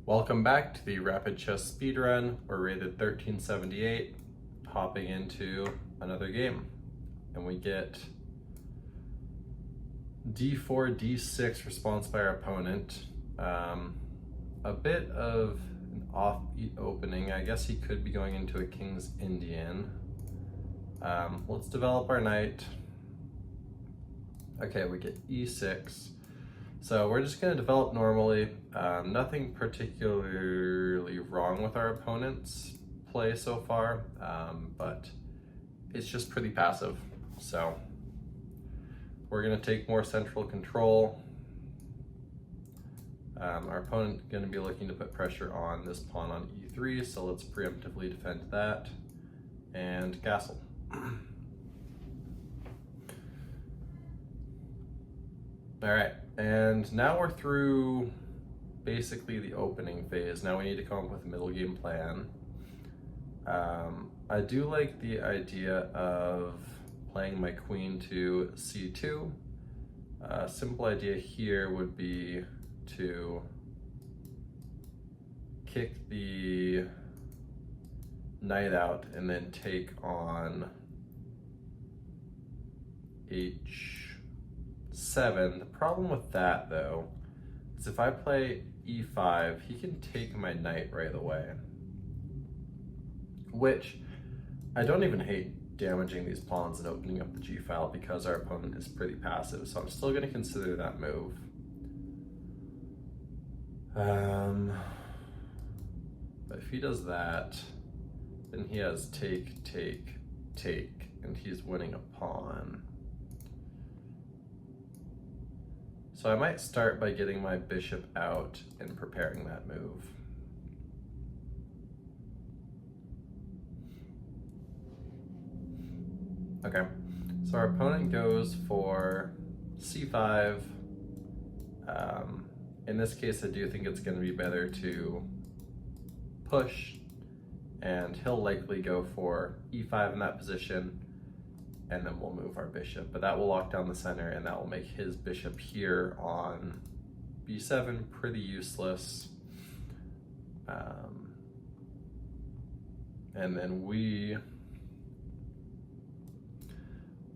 Welcome back to the Rapid Chess Speedrun. We're rated 1378, hopping into another game. And we get d4, d6 response by our opponent. A bit of an offbeat opening. I guess he could be going into a King's Indian. Let's develop our knight. Okay, we get e6. So we're just going to develop normally. Nothing particularly wrong with our opponent's play so far, but it's just pretty passive. So we're going to take more central control. Our opponent is going to be looking to put pressure on this pawn on e3, so let's preemptively defend that and castle. All right, and now we're through basically the opening phase. Now we need to come up with a middle game plan. I do like the idea of playing my queen to c2. A simple idea here would be to kick the knight out and then take on h7. The problem with that though is if I play e5, he can take my knight right away, which I don't even hate damaging these pawns and opening up the g file because our opponent is pretty passive, so I'm still going to consider that move. But if he does that, then he has take, take, take, and he's winning a pawn. So I might start by getting my bishop out and preparing that move. Okay, so our opponent goes for c5. In this case, I do think it's going to be better to push, and he'll likely go for e5 in that position, and then we'll move our bishop. But that will lock down the center, and that will make his bishop here on b7 pretty useless. And then we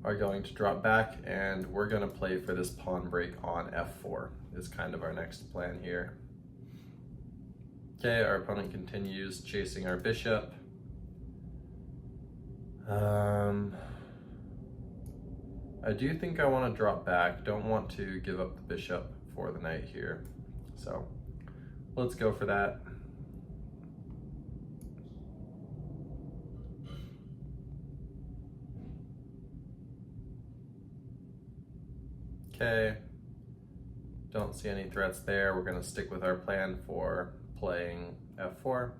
are going to drop back, and we're going to play for this pawn break on f4 is kind of our next plan here. Okay, our opponent continues chasing our bishop. I do think I want to drop back. Don't want to give up the bishop for the knight here. So let's go for that. Okay, don't see any threats there. We're going to stick with our plan for playing f4.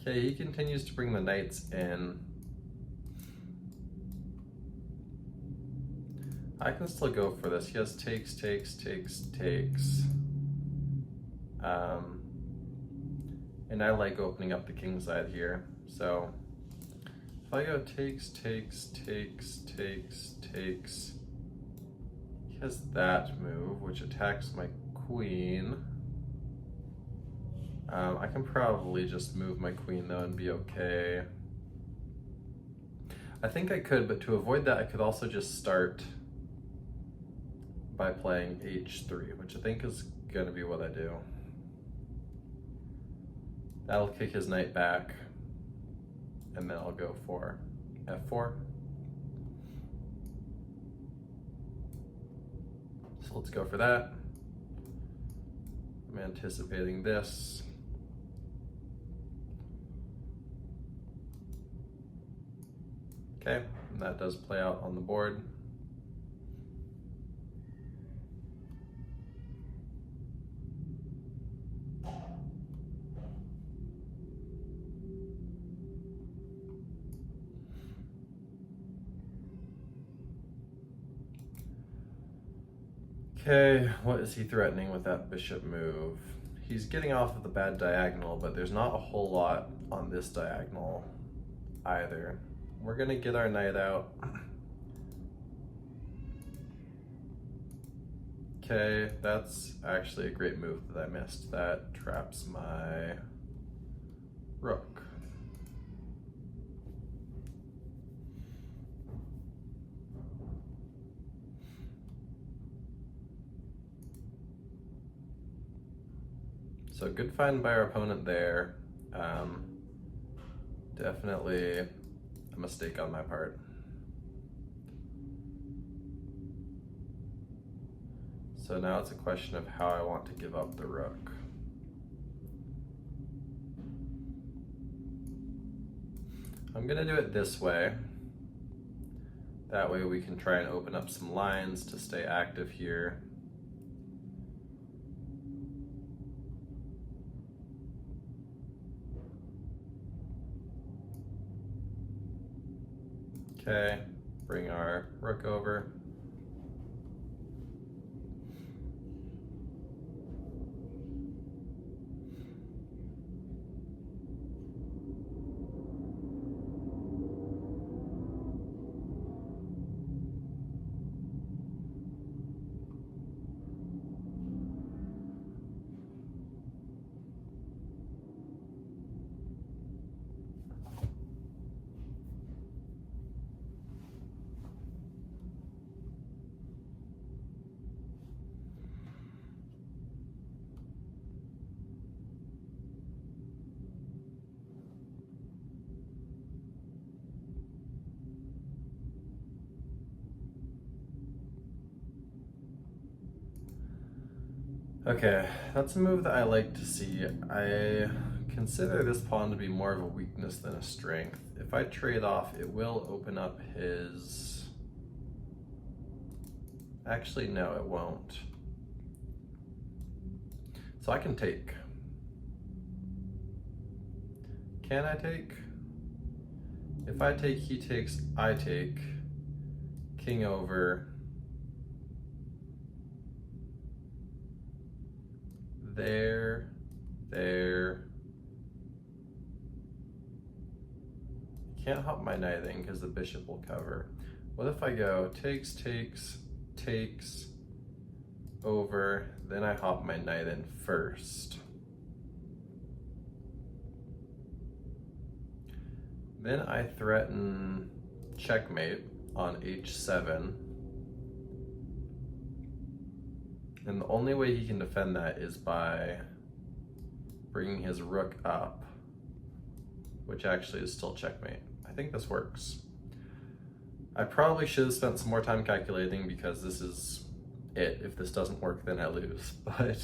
Okay, he continues to bring the knights in. I can still go for this. He has takes, takes, takes, takes. And I like opening up the king side here. So if I go takes, takes, takes, takes, takes, he has that move, which attacks my queen. I can probably just move my queen though and be okay. I think I could, but to avoid that, I could also just start by playing h3, which I think is gonna be what I do. That'll kick his knight back, and then I'll go for f4. So let's go for that. I'm anticipating this. Okay, and that does play out on the board. Okay, what is he threatening with that bishop move? He's getting off of the bad diagonal, but there's not a whole lot on this diagonal either. We're gonna get our knight out. Okay, that's actually a great move that I missed. That traps my rook. So good find by our opponent there. Definitely a mistake on my part. So now it's a question of how I want to give up the rook. I'm gonna do it this way. That way we can try and open up some lines to stay active here. Okay, bring our rook over. Okay, that's a move that I like to see. I consider this pawn to be more of a weakness than a strength. If I trade off, it will open up his... Actually, no, it won't. So I can take. Can I take? If I take, he takes, I take. King over. There. Can't hop my knight in because the bishop will cover. What if I go takes, over, then I hop my knight in first. Then I threaten checkmate on h7. And the only way he can defend that is by bringing his rook up, which actually is still checkmate. I think this works. I probably should have spent some more time calculating because this is it. If this doesn't work, then I lose. But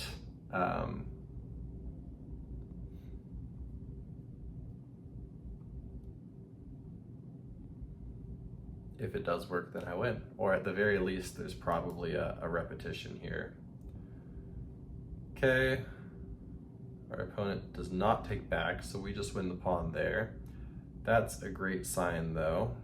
if it does work, then I win. Or at the very least, there's probably a repetition here. Okay, our opponent does not take back, so we just win the pawn there. That's a great sign though.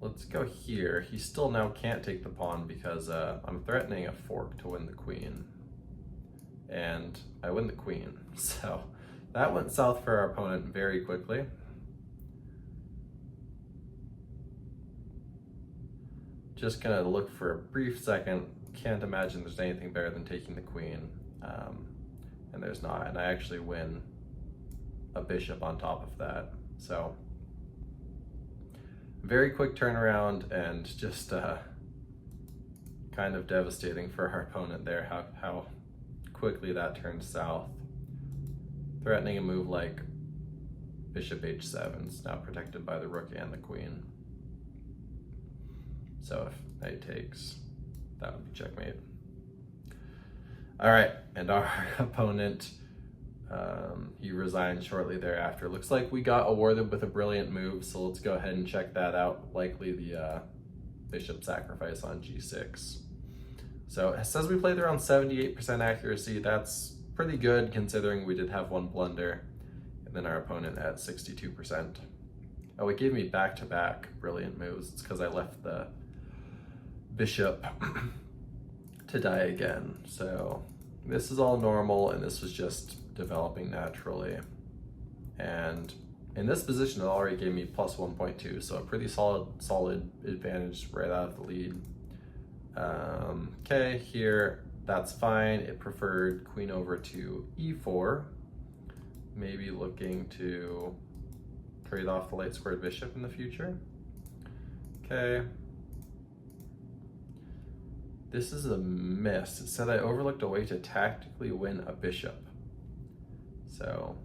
Let's go here. He still now can't take the pawn because I'm threatening a fork to win the queen. And I win the queen. So that went south for our opponent very quickly. Just gonna look for a brief second. Can't imagine there's anything better than taking the queen. And there's not, and I actually win a bishop on top of that. So very quick turnaround and just kind of devastating for our opponent there, how quickly that turned south. Threatening a move like bishop h7 is now protected by the rook and the queen. So if knight takes, that would be checkmate. All right, and our opponent, he resigned shortly thereafter. Looks like we got awarded with a brilliant move, so let's go ahead and check that out. Likely the bishop sacrifice on g6. So it says we played around 78% accuracy. That's pretty good considering we did have one blunder, and then our opponent at 62%. Oh, it gave me back-to-back brilliant moves. It's because I left the bishop to die again. So this is all normal, and this was just developing naturally. And in this position, it already gave me plus 1.2, so a pretty solid advantage right out of the lead. Okay, here, that's fine. It preferred queen over to e4, maybe looking to trade off the light squared bishop in the future. Okay. This is a miss. It said I overlooked a way to tactically win a bishop. So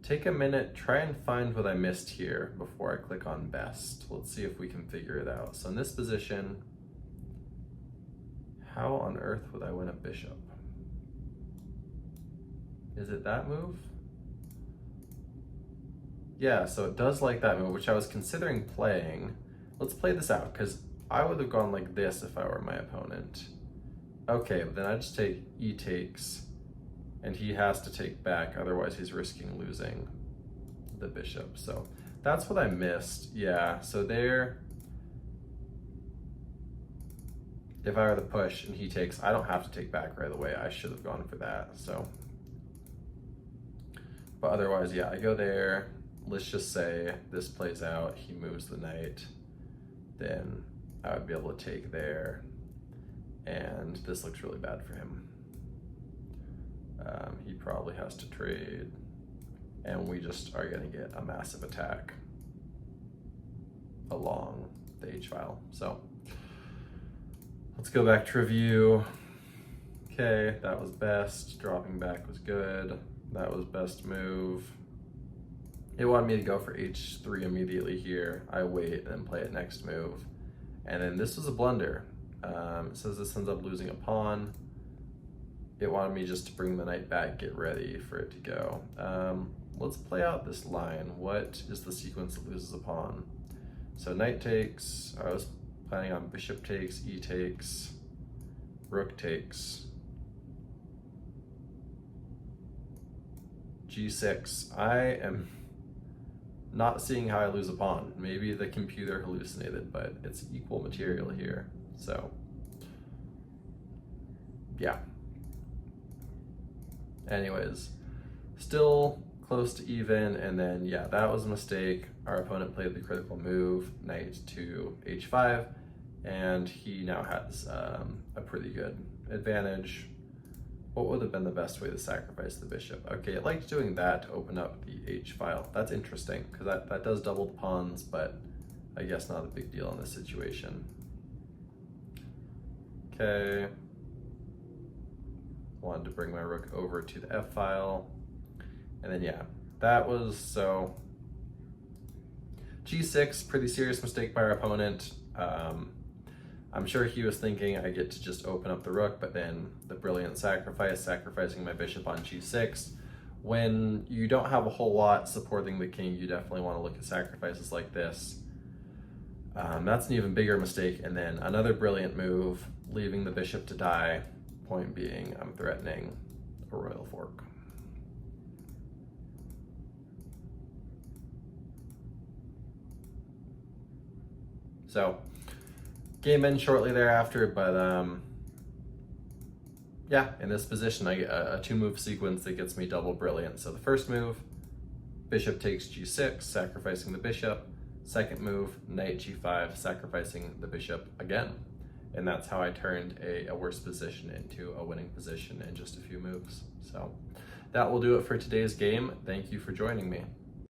take a minute, try and find what I missed here before I click on best. Let's see if we can figure it out. So in this position, how on earth would I win a bishop? Is it that move? Yeah, so it does like that move, which I was considering playing. Let's play this out, because I would have gone like this if I were my opponent. Okay, but then I just take e takes, and he has to take back, otherwise he's risking losing the bishop. So that's what I missed. Yeah, so there, if I were to push and he takes, I don't have to take back right away. I should have gone for that, so. But otherwise, yeah, I go there. Let's just say this plays out, he moves the knight, then I would be able to take there, and this looks really bad for him. He probably has to trade, and we just are gonna get a massive attack along the h-file. So let's go back to review. Okay, that was best. Dropping back was good. That was best move. It wanted me to go for h3 immediately here. I wait and play it next move. And then this was a blunder. It says this ends up losing a pawn. It wanted me just to bring the knight back, get ready for it to go. Let's play out this line. What is the sequence that loses a pawn? So knight takes, I was planning on bishop takes, e takes, rook takes, g6. I am not seeing how I lose a pawn. Maybe the computer hallucinated, but it's equal material here. So, yeah. Anyways, still close to even, and then, yeah, that was a mistake. Our opponent played the critical move, knight to h5, and he now has a pretty good advantage. What would have been the best way to sacrifice the bishop? Okay, it liked doing that to open up the h-file. That's interesting, because that does double the pawns, but I guess not a big deal in this situation. Okay. Wanted to bring my rook over to the f-file. And then, yeah, that was so. g6, pretty serious mistake by our opponent. I'm sure he was thinking I get to just open up the rook, but then the brilliant sacrifice, sacrificing my bishop on g6. When you don't have a whole lot supporting the king, you definitely want to look at sacrifices like this. That's an even bigger mistake. And then another brilliant move, leaving the bishop to die. Point being, I'm threatening a royal fork. So, game ends shortly thereafter, but yeah, in this position I get a two-move sequence that gets me double brilliant. So the first move, bishop takes g6, sacrificing the bishop. Second move, knight g5, sacrificing the bishop again. And that's how I turned a worse position into a winning position in just a few moves. So that will do it for today's game. Thank you for joining me.